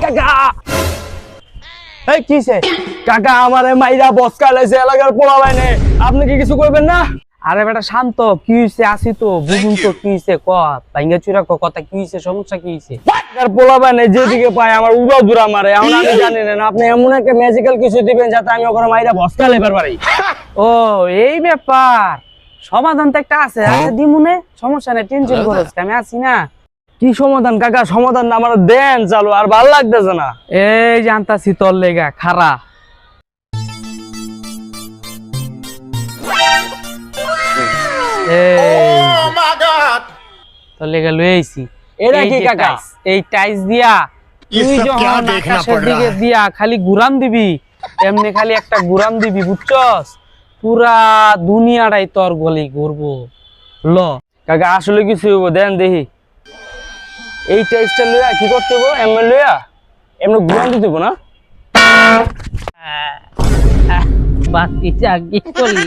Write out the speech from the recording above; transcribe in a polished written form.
কাকা এই কিছে কাকা আমারে মাইরা বসকা লাইছে এলাকার পোলা বাইনে আপনি কি কিছু করবেন না আরে বেটা শান্ত, কি হইছে? আসি তো, বুঝুন তো কি হইছে। ক ভাঙ্গা চুরা কথা কি হইছে, সমস্যা কি হইছে? এলাকার পোলা বাইনে যেদিকে পায় আমার উড়াও দূরা মারে এখন আমি জানি না আপনি এমন একটা ম্যাজিক্যাল কিছু দিবেন যাতে আমি ওখানে মাইরা বসকা লেবার পারি ও এই ব্যাপার, সমাধান তো একটা আছে। আচ্ছা দিমুনে, সমস্যা নেই, টেনশন করছ, আমি আছি না। কি সমাধান কাকা সমাধান না আমার দেন চালু আর ভাল লাগতেছে না এই জানতাছি তোর লেগা খারা তোর লেগা লই আইছি। এটা এই কি যে কাকা টাইস, এই টাইস দিয়া তুই যখন আকাশের দিকে দিয়া খালি ঘুরান দিবি, এমনি খালি একটা ঘুরান দিবি, বুঝছস? পুরা দুনিয়াটাই তোর গলি ঘুরবো। ল কাকা আসলে কিছু হইব দেন দেখি এই টেস্টটা লইয়া কি করতে হইব এমন লইয়া এমন ঘুরান দিতে হইব না বাতিটা কি করলি?